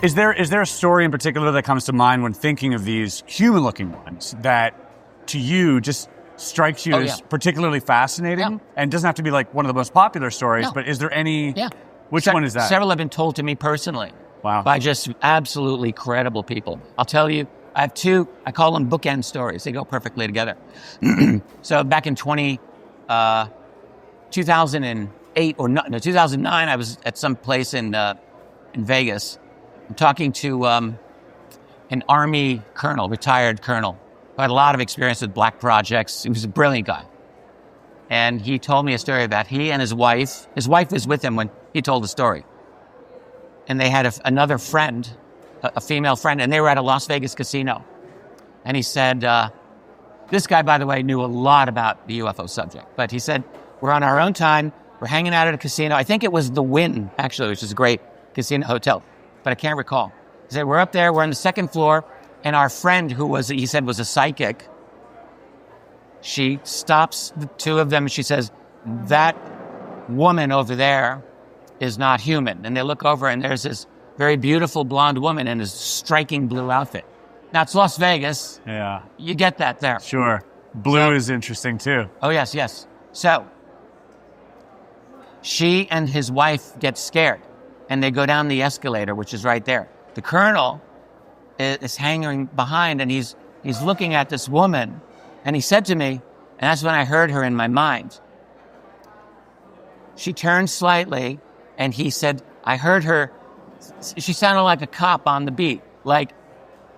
Is there a story in particular that comes to mind when thinking of these human-looking ones that, to you, just strikes you as particularly fascinating? And it doesn't have to be like one of the most popular stories, but is there any... Yeah. Which one is that? Several have been told to me personally. Wow. By just absolutely credible people. I'll tell you, I have two, I call them bookend stories. They go perfectly together. So back in 2008 or 2009, I was at some place in Vegas. I'm talking to an Army colonel, retired colonel, who had a lot of experience with black projects. He was a brilliant guy. And he told me a story about he and his wife was with him when he told the story. And they had another friend, a female friend, and they were at a Las Vegas casino. And he said, this guy, by the way, knew a lot about the UFO subject. But he said, we're on our own time. We're hanging out at a casino. I think it was the Wynn, actually, which is a great casino hotel. But I can't recall. He said, we're up there. We're on the second floor. And our friend, who he said was a psychic, she stops the two of them. And she says, that woman over there is not human. And they look over and there's this very beautiful blonde woman in a striking blue outfit. Now it's Las Vegas. Yeah. You get that there. Sure. Blue is interesting too. Oh, yes, yes. So she and his wife get scared and they go down the escalator, which is right there. The colonel is hanging behind and he's looking at this woman. And he said to me, and that's when I heard her in my mind, she turned slightly. And he said, I heard her, she sounded like a cop on the beat, like,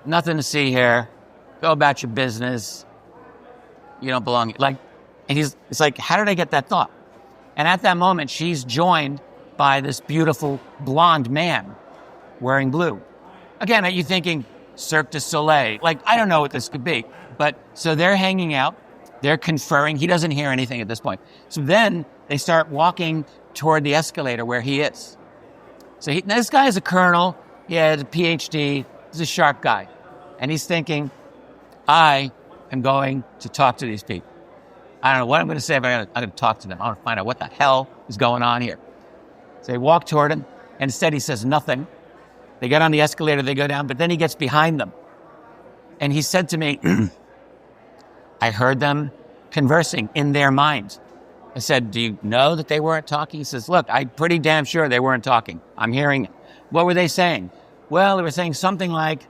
nothing to see here, go about your business, you don't belong. Like, and it's like, how did I get that thought? And at that moment, she's joined by this beautiful blonde man wearing blue. Again, are you thinking Cirque du Soleil? Like, I don't know what this could be. But so they're hanging out, they're conferring. He doesn't hear anything at this point. So then they start walking toward the escalator where he is. So this guy is a colonel. He had a PhD. He's a sharp guy. And he's thinking, I am going to talk to these people. I don't know what I'm going to say, but I'm going to talk to them. I want to find out what the hell is going on here. So they walk toward him, and instead he says nothing. They get on the escalator, they go down, but then he gets behind them. And he said to me, I heard them conversing in their minds. I said, do you know that they weren't talking? He says, look, I'm pretty damn sure they weren't talking. I'm hearing it. What were they saying? Well, they were saying something like,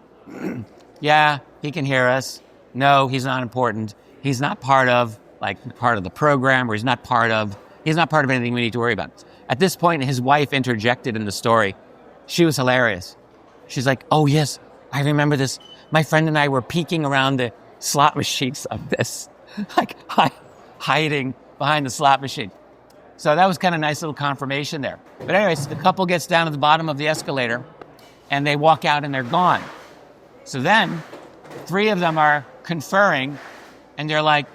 yeah, he can hear us. No, he's not important. He's not part of the program, or he's not part of anything we need to worry about. At this point, his wife interjected in the story. She was hilarious. She's like, oh yes, I remember this. My friend and I were peeking around the slot machines of this, like hiding behind the slot machine. So that was kind of nice little confirmation there. But anyways, the couple gets down to the bottom of the escalator and they walk out and they're gone. So then 3 of them are conferring and they're like,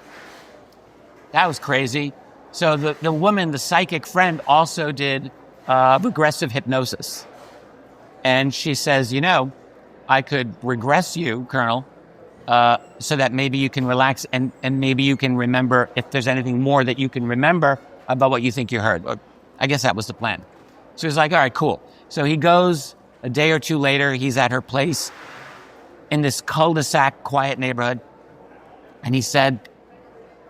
that was crazy. So the woman, the psychic friend, also did regressive hypnosis. And she says, you know, I could regress you, Colonel, so that maybe you can relax and maybe you can remember if there's anything more that you can remember about what you think you heard. I guess that was the plan. So he's like, all right, cool. So he goes a day or two later. He's at her place in this cul-de-sac, quiet neighborhood. And he said,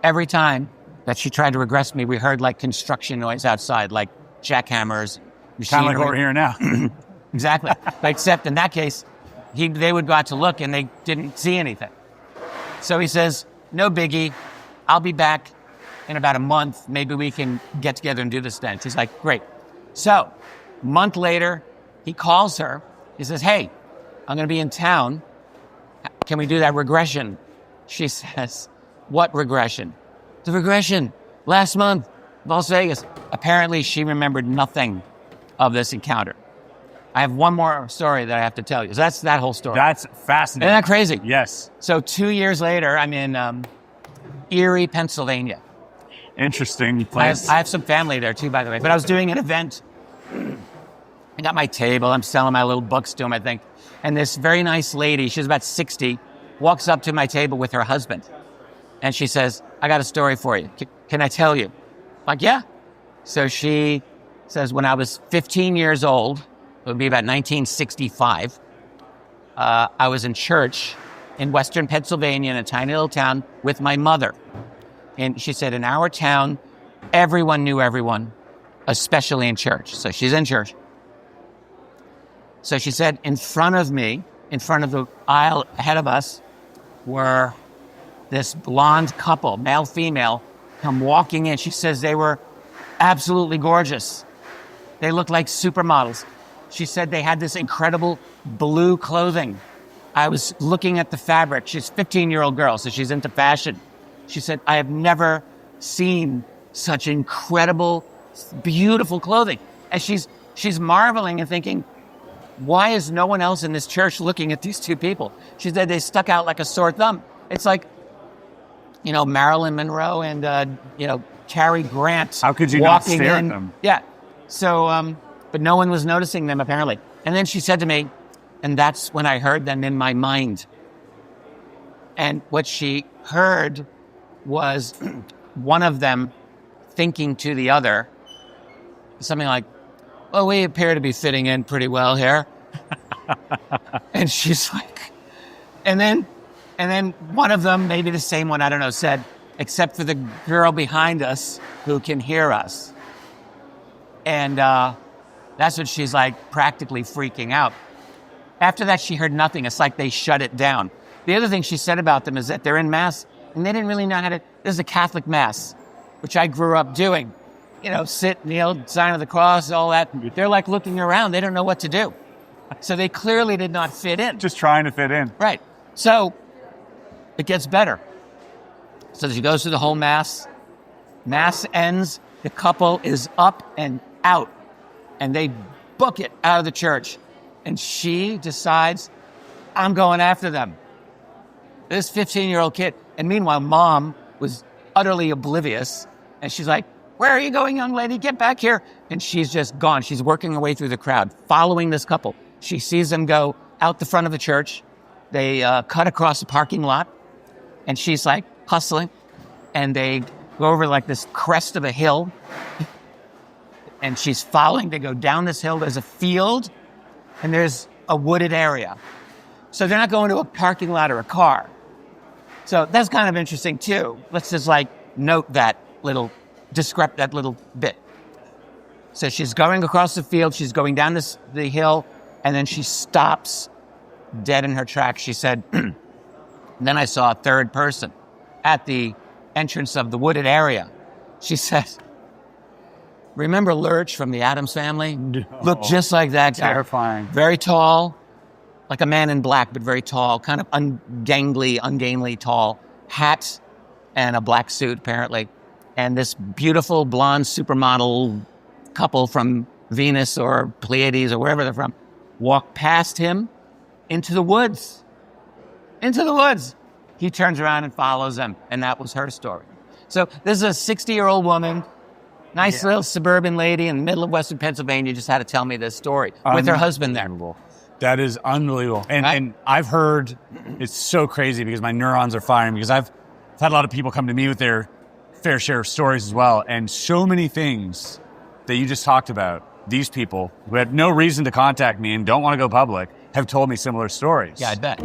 every time that she tried to regress me, we heard like construction noise outside, like jackhammers, machinery. Kind of like what we're hearing now. Exactly. Except in that case, they would go out to look and they didn't see anything. So he says, no biggie. I'll be back in about a month. Maybe we can get together and do this then. She's like, great. So a month later, he calls her. He says, hey, I'm going to be in town. Can we do that regression? She says, what regression? The regression last month, Las Vegas. Apparently, she remembered nothing of this encounter. I have one more story that I have to tell you. So that's that whole story. That's fascinating. Isn't that crazy? Yes. So 2 years later, I'm in Erie, Pennsylvania. Interesting place. I have some family there too, by the way. But I was doing an event. I got my table. I'm selling my little books to them, I think. And this very nice lady, she's about 60, walks up to my table with her husband. And she says, I got a story for you. Can I tell you? I'm like, yeah. So she says, when I was 15 years old, it would be about 1965. I was in church in Western Pennsylvania in a tiny little town with my mother. And she said, in our town, everyone knew everyone, especially in church. So she's in church. So she said, in front of me, in front of the aisle ahead of us, were this blonde couple, male, female, come walking in. She says they were absolutely gorgeous. They looked like supermodels. She said they had this incredible blue clothing. I was looking at the fabric. She's a 15-year-old girl, so she's into fashion. She said, I have never seen such incredible, beautiful clothing. And she's marveling and thinking, why is no one else in this church looking at these two people? She said they stuck out like a sore thumb. It's like, Marilyn Monroe and, Cary Grant. How could you not stare at them? Yeah. So, but no one was noticing them apparently. And then she said to me, and that's when I heard them in my mind. And what she heard was one of them thinking to the other, something like, well, we appear to be fitting in pretty well here. And she's like, and then one of them, maybe the same one, I don't know, said, except for the girl behind us who can hear us. And that's when she's like practically freaking out. After that, she heard nothing. It's like they shut it down. The other thing she said about them is that they're in Mass and they didn't really know how to, this is a Catholic Mass, which I grew up doing. Sit, kneel, sign of the cross, all that. They're like looking around. They don't know what to do. So they clearly did not fit in. Just trying to fit in. Right. So it gets better. So she goes through the whole Mass. Mass ends. The couple is up and out. And they book it out of the church. And she decides, I'm going after them. This 15-year-old kid. And meanwhile, Mom was utterly oblivious. And she's like, where are you going, young lady? Get back here. And she's just gone. She's working her way through the crowd, following this couple. She sees them go out the front of the church. They cut across the parking lot. And she's like hustling. And they go over like this crest of a hill. And she's following. They go down this hill. There's a field. And there's a wooded area. So they're not going to a parking lot or a car. So that's kind of interesting too. Let's just note that little bit. So she's going across the field, she's going down the hill, and then she stops dead in her tracks. She said, then I saw a third person at the entrance of the wooded area. She said, remember Lurch from the Addams Family? No. Looked just like that guy. Terrifying. Very tall, like a man in black, but very tall, kind of ungainly tall, hat and a black suit apparently. And this beautiful blonde supermodel couple from Venus or Pleiades or wherever they're from walk past him into the woods. Into the woods. He turns around and follows them. And that was her story. So this is a 60-year-old woman, nice little suburban lady in the middle of Western Pennsylvania, just had to tell me this story with her husband there. That is unbelievable. And I've heard, it's so crazy because my neurons are firing because I've had a lot of people come to me with their fair share of stories as well. And so many things that you just talked about, these people who had no reason to contact me and don't want to go public have told me similar stories. Yeah, I bet.